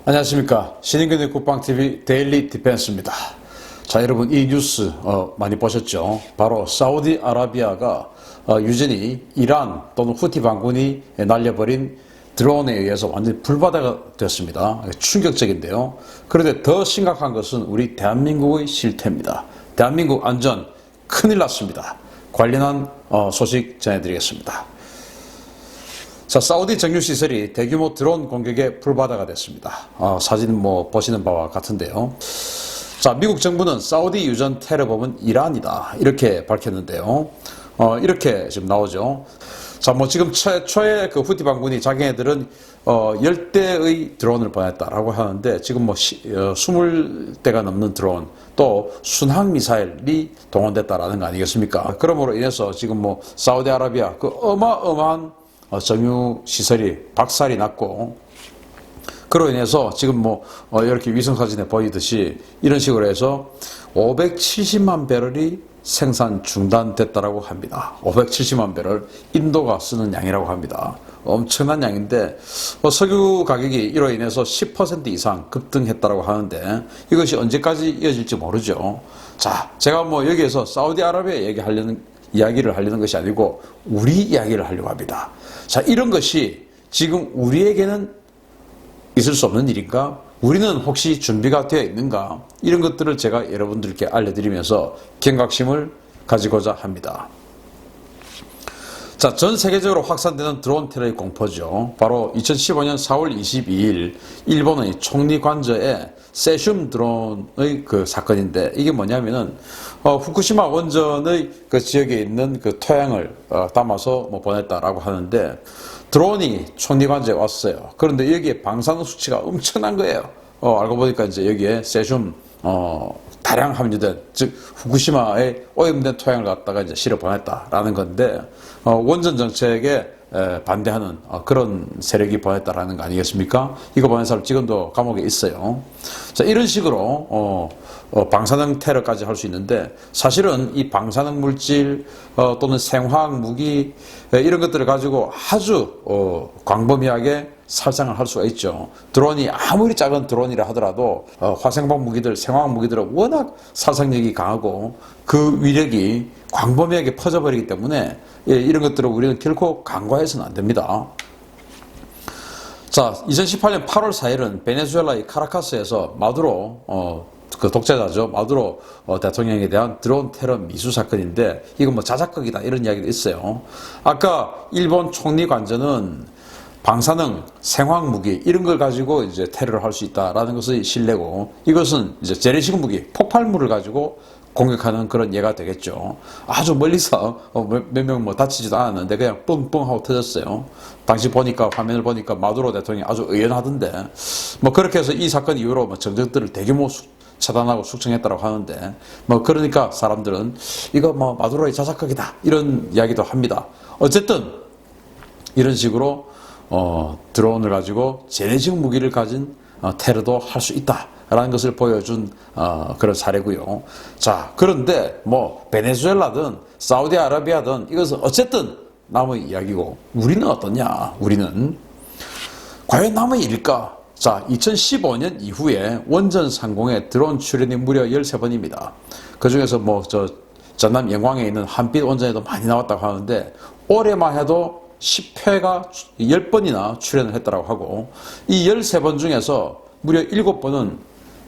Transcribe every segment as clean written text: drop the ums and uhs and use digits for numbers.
안녕하십니까. 신인근의 국방TV 데일리 디펜스입니다. 자, 여러분 이 뉴스 많이 보셨죠? 바로 사우디아라비아가 유전히 이란 또는 후티 반군이 날려버린 드론에 의해서 완전히 불바다가 됐습니다. 충격적인데요. 그런데 더 심각한 것은 우리 대한민국의 실태입니다. 대한민국 안전 큰일 났습니다. 관련한 소식 전해드리겠습니다. 자, 사우디 정유시설이 대규모 드론 공격에 불바다가 됐습니다. 사진 보시는 바와 같은데요. 자, 미국 정부는 사우디 유전 테러범은 이란이다 이렇게 밝혔는데요. 이렇게 지금 나오죠. 자, 지금 최초의 그 후티 반군이 자기네들은 10대의 드론을 보냈다라고 하는데 지금 20대가 넘는 드론 또 순항 미사일이 동원됐다라는 거 아니겠습니까? 그러므로 인해서 지금 사우디아라비아 그 어마어마한 정유 시설이 박살이 났고, 그로 인해서 지금 이렇게 위성사진에 보이듯이 이런 식으로 해서 570만 배럴이 생산 중단됐다라고 합니다. 570만 배럴, 인도가 쓰는 양이라고 합니다. 엄청난 양인데, 석유 가격이 이로 인해서 10% 이상 급등했다라고 하는데, 이것이 언제까지 이어질지 모르죠. 자, 제가 여기에서 사우디아라비아 이야기를 하려는 것이 아니고 우리 이야기를 하려고 합니다. 자, 이런 것이 지금 우리에게는 있을 수 없는 일인가? 우리는 혹시 준비가 되어 있는가? 이런 것들을 제가 여러분들께 알려드리면서 경각심을 가지고자 합니다. 자, 전 세계적으로 확산되는 드론 테러의 공포죠. 바로 2015년 4월 22일 일본의 총리 관저에 세슘 드론의 그 사건인데, 이게 뭐냐면은 후쿠시마 원전의 그 지역에 있는 그 토양을 담아서 보냈다라고 하는데, 드론이 총리 관저에 왔어요. 그런데 여기에 방사능 수치가 엄청난 거예요. 알고 보니까 이제 여기에 세슘 다량 함유된, 즉 후쿠시마에 오염된 토양을 갖다가 이제 실어 보냈다라는 건데, 원전 정책에 반대하는 그런 세력이 보냈다라는 거 아니겠습니까? 이거 보낸 사람 지금도 감옥에 있어요. 자, 이런 식으로 방사능 테러까지 할 수 있는데, 사실은 이 방사능 물질 또는 생화학 무기 이런 것들을 가지고 아주 광범위하게 살상을 할 수가 있죠. 드론이 아무리 작은 드론이라 하더라도 화생방 무기들, 생화학 무기들은 워낙 살상력이 강하고 그 위력이 광범위하게 퍼져버리기 때문에 이런 것들을 우리는 결코 간과해서는 안 됩니다. 자, 2018년 8월 4일은 베네수엘라의 카라카스에서 마두로 그 독재자죠. 마두로 대통령에 대한 드론 테러 미수 사건인데, 이건 자작극이다 이런 이야기도 있어요. 아까 일본 총리 관저는 방사능, 생화학 무기 이런 걸 가지고 이제 테러를 할 수 있다라는 것의 신뢰고, 이것은 이제 재래식 무기, 폭발물을 가지고 공격하는 그런 예가 되겠죠. 아주 멀리서 몇 명 다치지도 않았는데 그냥 뻥뻥 하고 터졌어요. 당시 보니까, 화면을 보니까 마두로 대통령이 아주 의연하던데, 그렇게 해서 이 사건 이후로 정적들을 대규모 차단하고 숙청했다고 하는데, 그러니까 사람들은 이거 마두로의 자작극이다 이런 이야기도 합니다. 어쨌든 이런 식으로 드론을 가지고 재래식 무기를 가진 테러도 할 수 있다라는 것을 보여준 그런 사례고요. 자, 그런데 베네수엘라든 사우디아라비아든 이것은 어쨌든 남의 이야기고, 우리는 어떠냐? 우리는 과연 남의 일일까? 자, 2015년 이후에 원전 상공에 드론 출현이 무려 13번입니다. 그 중에서 전남 영광에 있는 한빛 원전에도 많이 나왔다고 하는데, 올해만 해도 10회가 10번이나 출연을 했다고 하고, 이 13번 중에서 무려 7번은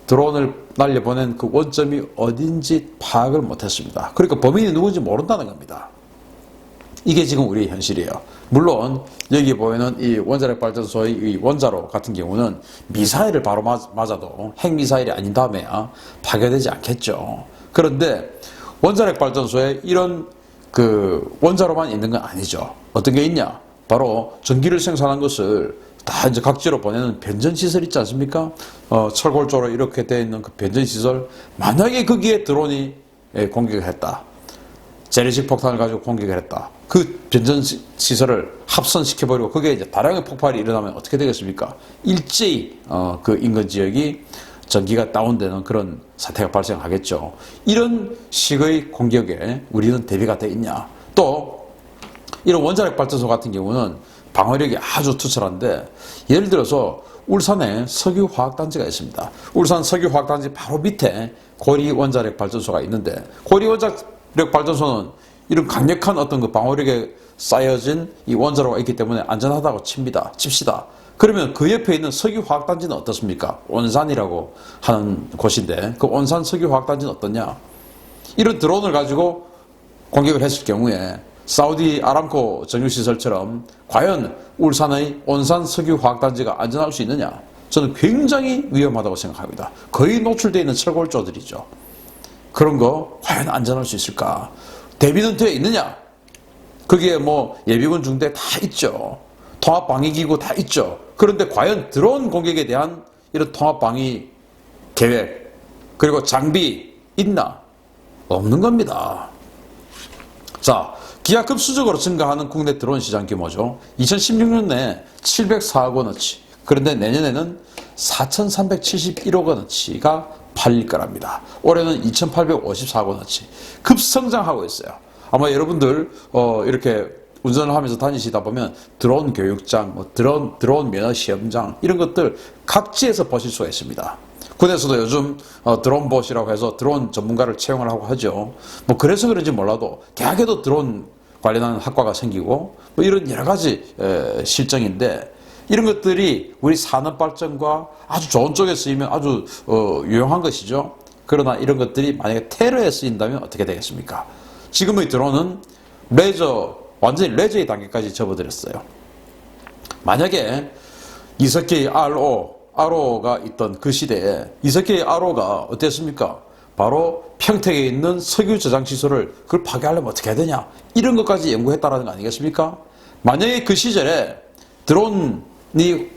드론을 날려보낸 그 원점이 어딘지 파악을 못했습니다. 그러니까 범인이 누군지 모른다는 겁니다. 이게 지금 우리의 현실이에요. 물론 여기 보이는 이 원자력 발전소의 이 원자로 같은 경우는 미사일을 바로 맞아도 핵미사일이 아닌 다음에야 파괴되지 않겠죠. 그런데 원자력 발전소에 이런 그 원자로만 있는 건 아니죠. 어떤 게 있냐? 바로 전기를 생산한 것을 다 이제 각지로 보내는 변전시설 있지 않습니까? 철골조로 이렇게 되어 있는 그 변전시설, 만약에 거기에 드론이 공격을 했다. 재래식 폭탄을 가지고 공격을 했다. 그 변전시설을 합선시켜버리고 거기에 이제 다량의 폭발이 일어나면 어떻게 되겠습니까? 일제히 그 인근 지역이 전기가 다운되는 그런 사태가 발생하겠죠. 이런 식의 공격에 우리는 대비가 되어 있냐? 또 이런 원자력 발전소 같은 경우는 방어력이 아주 투철한데, 예를 들어서 울산에 석유화학단지가 있습니다. 울산 석유화학단지 바로 밑에 고리원자력 발전소가 있는데, 고리원자력 발전소는 이런 강력한 어떤 그 방어력에 쌓여진 이 원자로가 있기 때문에 안전하다고 칩시다. 그러면 그 옆에 있는 석유화학단지는 어떻습니까? 온산이라고 하는 곳인데, 그 온산 석유화학단지는 어떠냐? 이런 드론을 가지고 공격을 했을 경우에 사우디 아람코 정유시설처럼 과연 울산의 온산 석유화학단지가 안전할 수 있느냐? 저는 굉장히 위험하다고 생각합니다. 거의 노출되어 있는 철골조들이죠. 그런 거 과연 안전할 수 있을까? 대비는 되어 있느냐? 거기에 뭐 예비군 중대 다 있죠. 통합방위기구 다 있죠. 그런데 과연 드론 공격에 대한 이런 통합방위 계획 그리고 장비 있나? 없는 겁니다. 자, 기하급수적으로 증가하는 국내 드론 시장 규모죠. 2016년에 704억 원어치, 그런데 내년에는 4,371억 원어치가 팔릴 거랍니다. 올해는 2,854억 원어치 급성장하고 있어요. 아마 여러분들 이렇게 운전을 하면서 다니시다 보면 드론 교육장, 드론 면허 시험장 이런 것들 각지에서 보실 수가 있습니다. 군에서도 요즘 드론봇이라고 해서 드론 전문가를 채용을 하고 하죠. 뭐 그래서 그런지 몰라도 대학에도 드론 관련한 학과가 생기고 뭐 이런 여러 가지 실정인데, 이런 것들이 우리 산업 발전과 아주 좋은 쪽에 쓰이면 아주 유용한 것이죠. 그러나 이런 것들이 만약에 테러에 쓰인다면 어떻게 되겠습니까? 지금의 드론은 완전히 레저의 단계까지 접어들었어요. 만약에 이석기의 RO가 있던 그 시대에 이석기의 RO가 어땠습니까? 바로 평택에 있는 석유 저장 시설을 그걸 파괴하려면 어떻게 해야 되냐? 이런 것까지 연구했다라는 거 아니겠습니까? 만약에 그 시절에 드론이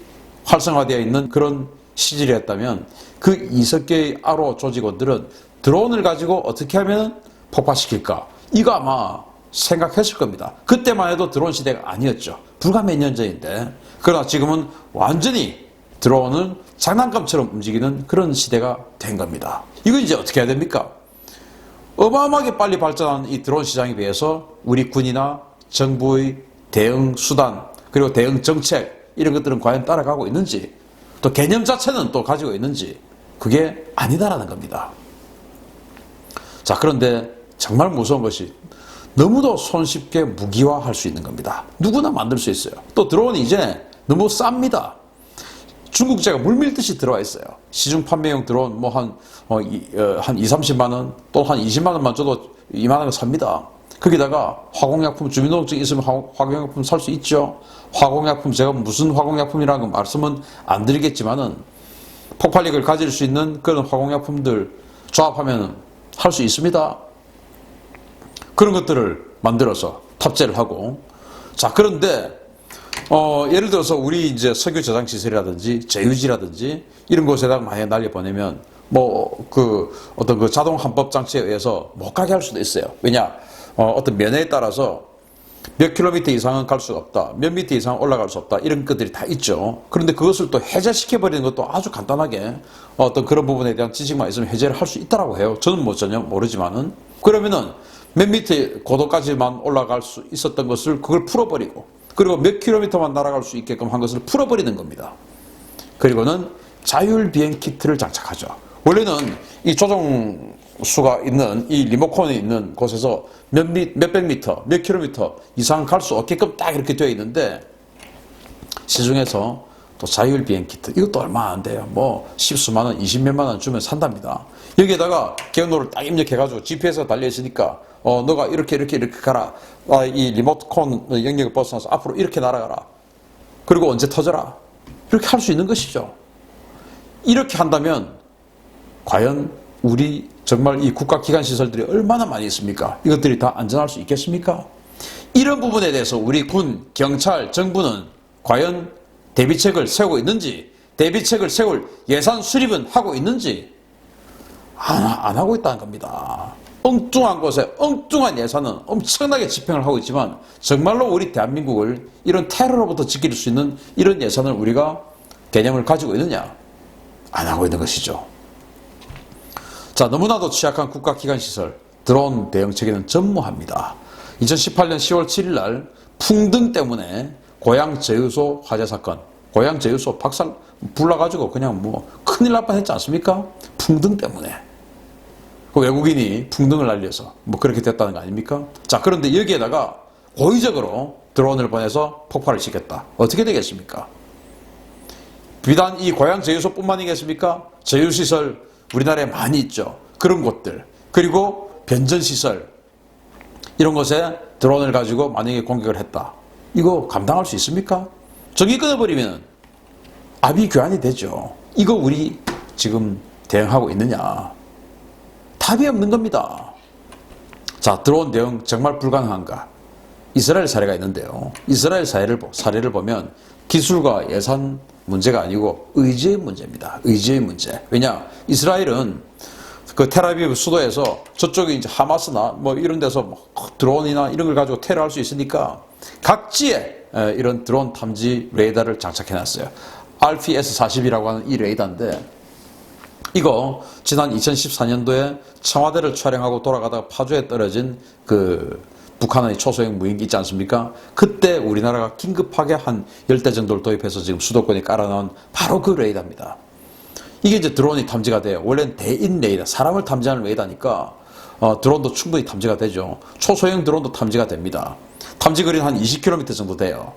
활성화되어 있는 그런 시절이었다면 그 이석기의 RO 조직원들은 드론을 가지고 어떻게 하면 폭파시킬까? 이거 아마 생각했을 겁니다. 그때만 해도 드론 시대가 아니었죠. 불과 몇 년 전인데. 그러나 지금은 완전히 드론은 장난감처럼 움직이는 그런 시대가 된 겁니다. 이거 이제 어떻게 해야 됩니까? 어마어마하게 빨리 발전한 이 드론 시장에 비해서 우리 군이나 정부의 대응 수단 그리고 대응 정책 이런 것들은 과연 따라가고 있는지, 또 개념 자체는 또 가지고 있는지, 그게 아니다라는 겁니다. 자, 그런데 정말 무서운 것이 너무도 손쉽게 무기화할 수 있는 겁니다. 누구나 만들 수 있어요. 또 드론이 이제 너무 쌉니다. 중국제가 물밀듯이 들어와 있어요. 시중 판매용 드론 뭐 한 2, 30만 원, 또 한 20만 원만 줘도 2만 원 삽니다. 거기다가 화공약품, 주민등록증 있으면 화공약품 살 수 있죠. 화공약품, 제가 무슨 화공약품이라는 건 말씀은 안 드리겠지만은 폭발력을 가질 수 있는 그런 화공약품들 조합하면 할 수 있습니다. 그런 것들을 만들어서 탑재를 하고, 자, 그런데 예를 들어서 우리 이제 석유 저장 시설이라든지 제유지라든지 이런 곳에다가 만약에 날려보내면 어떤 그 자동 함법 장치에 의해서 못 가게 할 수도 있어요. 왜냐? 어떤 면에 따라서 몇 킬로미터 이상은 갈 수가 없다, 몇 미터 이상 올라갈 수 없다, 이런 것들이 다 있죠. 그런데 그것을 또 해제시켜버리는 것도 아주 간단하게 어떤 그런 부분에 대한 지식만 있으면 해제를 할 수 있다라고 해요. 저는 뭐 전혀 모르지만은. 그러면은 몇 미터 고도까지만 올라갈 수 있었던 것을 그걸 풀어버리고, 그리고 몇 킬로미터만 날아갈 수 있게끔 한 것을 풀어버리는 겁니다. 그리고는 자율 비행 키트를 장착하죠. 원래는 이 조종수가 있는 이 리모컨이 있는 곳에서 몇백 미터, 몇 킬로미터 이상 갈 수 없게끔 딱 이렇게 되어 있는데, 시중에서 또 자율 비행 키트, 이것도 얼마 안 돼요. 뭐 십수만 원, 20몇만 원 주면 산답니다. 여기에다가 경로를 딱 입력해가지고 GPS가 달려있으니까 너가 이렇게 가라. 이 리모컨 영역을 벗어나서 앞으로 이렇게 날아가라. 그리고 언제 터져라. 이렇게 할 수 있는 것이죠. 이렇게 한다면 과연 우리 정말 이 국가기관 시설들이 얼마나 많이 있습니까? 이것들이 다 안전할 수 있겠습니까? 이런 부분에 대해서 우리 군, 경찰, 정부는 과연 대비책을 세우고 있는지, 대비책을 세울 예산 수립은 하고 있는지 안 하고 있다는 겁니다. 엉뚱한 곳에 엉뚱한 예산은 엄청나게 집행을 하고 있지만, 정말로 우리 대한민국을 이런 테러로부터 지킬 수 있는 이런 예산을 우리가 개념을 가지고 있느냐? 안 하고 있는 것이죠. 자, 너무나도 취약한 국가기관시설 드론 대응체계는 전무합니다. 2018년 10월 7일 날 풍등 때문에 고향 제유소 화재 사건, 고향 제주소 박살 불나가지고 그냥 뭐 큰일 날 뻔했지 않습니까? 풍등 때문에. 그 외국인이 풍등을 날려서 뭐 그렇게 됐다는 거 아닙니까? 자, 그런데 여기에다가 고의적으로 드론을 보내서 폭발을 시켰다. 어떻게 되겠습니까? 비단 이 고향 제주소뿐만이겠습니까? 제휴시설 우리나라에 많이 있죠. 그런 곳들. 그리고 변전시설 이런 곳에 드론을 가지고 만약에 공격을 했다. 이거 감당할 수 있습니까? 전기 끊어버리면 아비규환이 되죠. 이거 우리 지금 대응하고 있느냐? 답이 없는 겁니다. 자, 드론 대응 정말 불가능한가? 이스라엘 사례가 있는데요. 이스라엘 사례를 보면 기술과 예산 문제가 아니고 의지의 문제입니다. 의지의 문제. 왜냐? 이스라엘은 그 텔아비브 수도에서 저쪽에 이제 하마스나 뭐 이런 데서 뭐 드론이나 이런 걸 가지고 테러할 수 있으니까 각지에 이런 드론 탐지 레이더를 장착해 놨어요. RPS-40이라고 하는 이 레이더인데 이거 지난 2014년도에 청와대를 촬영하고 돌아가다가 파주에 떨어진 그 북한의 초소형 무인기 있지 않습니까? 그때 우리나라가 긴급하게 한 10대 정도를 도입해서 지금 수도권에 깔아놓은 바로 그 레이더입니다. 이게 이제 드론이 탐지가 돼요. 원래는 대인 레이더, 사람을 탐지하는 레이더니까 드론도 충분히 탐지가 되죠. 초소형 드론도 탐지가 됩니다. 탐지 거리는 한 20km 정도 돼요.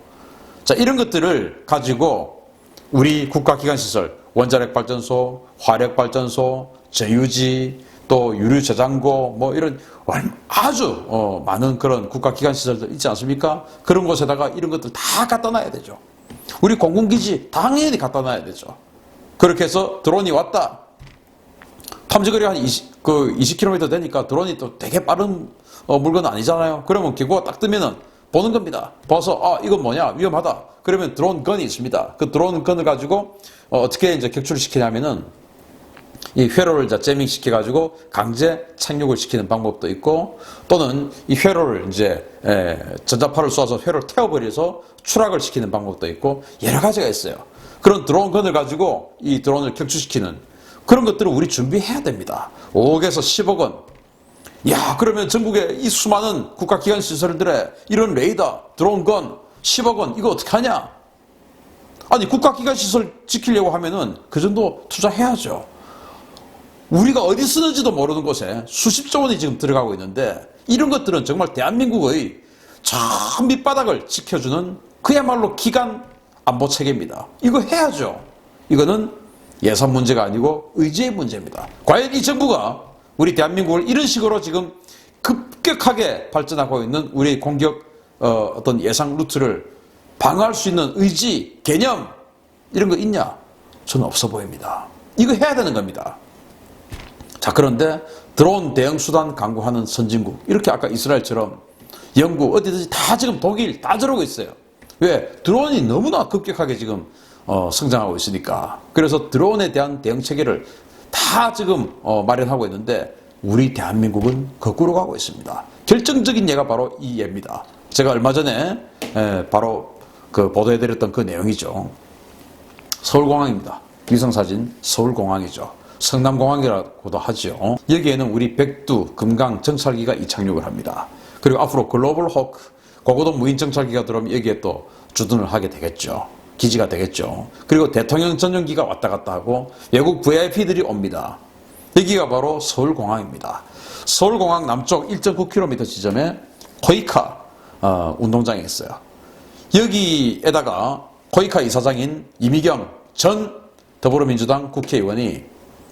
자, 이런 것들을 가지고 우리 국가기관시설, 원자력발전소, 화력발전소, 제유지, 또 유류저장고 뭐 이런 아주 많은 그런 국가기관시설들 있지 않습니까? 그런 곳에다가 이런 것들 다 갖다 놔야 되죠. 우리 공군기지 당연히 갖다 놔야 되죠. 그렇게 해서 드론이 왔다. 탐지거리가 한 20km 되니까 드론이 또 되게 빠른 물건은 아니잖아요. 그러면 기구가 딱 뜨면은 보는 겁니다. 봐서 이건 뭐냐? 위험하다. 그러면 드론 건이 있습니다. 그 드론 건을 가지고 어떻게 이제 격추를 시키냐면은 이 회로를 재밍 시켜가지고 강제 착륙을 시키는 방법도 있고 또는 이 회로를 이제 전자파를 쏘아서 회로를 태워버려서 추락을 시키는 방법도 있고 여러 가지가 있어요. 그런 드론 건을 가지고 이 드론을 격추시키는 그런 것들을 우리 준비해야 됩니다. 5억에서 10억 원. 야, 그러면 전국의 이 수많은 국가기관 시설들의 이런 레이더, 드론 건 10억 원 이거 어떻게 하냐? 아니 국가기관 시설 지키려고 하면은 그 정도 투자해야죠. 우리가 어디 쓰는지도 모르는 곳에 수십조 원이 지금 들어가고 있는데 이런 것들은 정말 대한민국의 저 밑바닥을 지켜주는 그야말로 기간 안보 체계입니다. 이거 해야죠. 이거는 예산 문제가 아니고 의지의 문제입니다. 과연 이 정부가 우리 대한민국을 이런 식으로 지금 급격하게 발전하고 있는 우리 공격 어떤 예상 루트를 방어할 수 있는 의지, 개념 이런 거 있냐? 저는 없어 보입니다. 이거 해야 되는 겁니다. 자, 그런데 드론 대응 수단 강구하는 선진국 이렇게 아까 이스라엘처럼 영국 어디든지 다 지금 독일 다 저러고 있어요. 왜? 드론이 너무나 급격하게 지금 성장하고 있으니까. 그래서 드론에 대한 대응 체계를 다 지금 마련하고 있는데 우리 대한민국은 거꾸로 가고 있습니다. 결정적인 예가 바로 이 예입니다. 제가 얼마 전에 바로 그 보도해드렸던 그 내용이죠. 서울공항입니다. 위성사진 서울공항이죠. 성남공항이라고도 하죠. 여기에는 우리 백두, 금강 정찰기가 이착륙을 합니다. 그리고 앞으로 글로벌 호크, 고고도 무인 정찰기가 들어오면 여기에 또 주둔을 하게 되겠죠. 기지가 되겠죠. 그리고 대통령 전용기가 왔다 갔다 하고 외국 VIP들이 옵니다. 여기가 바로 서울공항입니다. 서울공항 남쪽 1.9km 지점에 코이카 운동장이 있어요. 여기에다가 코이카 이사장인 이미경 전 더불어민주당 국회의원이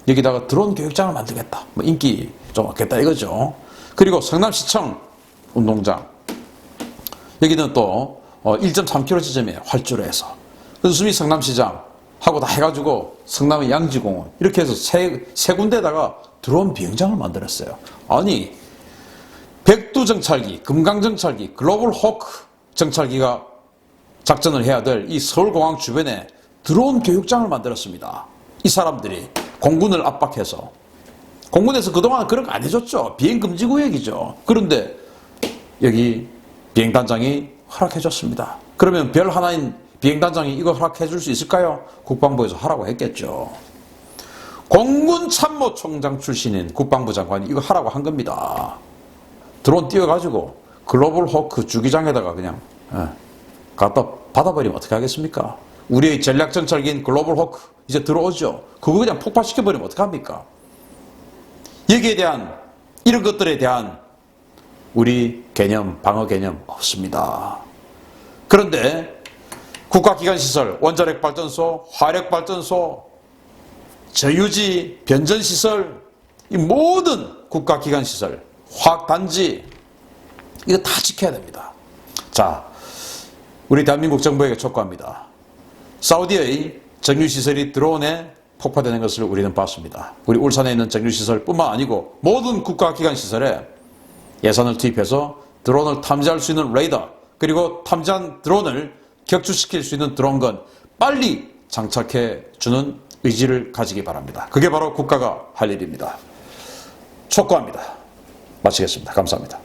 여기다가 드론 교육장을 만들겠다. 뭐 인기 좀 얻겠다 이거죠. 그리고 성남시청 운동장. 여기는 또 1.3km 지점에 활주로 해서 은수미 성남시장 하고 다 해가지고 성남의 양지공원 이렇게 해서 세 군데다가 드론 비행장을 만들었어요. 아니 백두 정찰기, 금강 정찰기, 글로벌 호크 정찰기가 작전을 해야 될 이 서울공항 주변에 드론 교육장을 만들었습니다. 이 사람들이 공군을 압박해서 공군에서 그동안 그런 거 안 해줬죠. 비행금지구역이죠. 그런데 여기 비행단장이 허락해줬습니다. 그러면 별 하나인 비행단장이 이거 허락해줄 수 있을까요? 국방부에서 하라고 했겠죠. 공군참모총장 출신인 국방부 장관이 이거 하라고 한 겁니다. 드론 띄워가지고 글로벌 호크 주기장에다가 그냥 갖다 받아버리면 어떻게 하겠습니까? 우리의 전략 정찰기인 글로벌 호크 이제 들어오죠. 그거 그냥 폭파시켜버리면 어떡합니까? 여기에 대한 이런 것들에 대한 우리 개념, 방어 개념 없습니다. 그런데 국가기관시설, 원자력발전소, 화력발전소, 저유지, 변전시설, 이 모든 국가기관시설, 화학단지 이거 다 지켜야 됩니다. 자, 우리 대한민국 정부에게 촉구합니다. 사우디의 정유시설이 드론에 폭파되는 것을 우리는 봤습니다. 우리 울산에 있는 정유시설 뿐만 아니고 모든 국가기관시설에 예산을 투입해서 드론을 탐지할 수 있는 레이더, 그리고 탐지한 드론을 격추시킬 수 있는 드론건 빨리 장착해 주는 의지를 가지기 바랍니다. 그게 바로 국가가 할 일입니다. 촉구합니다. 마치겠습니다. 감사합니다.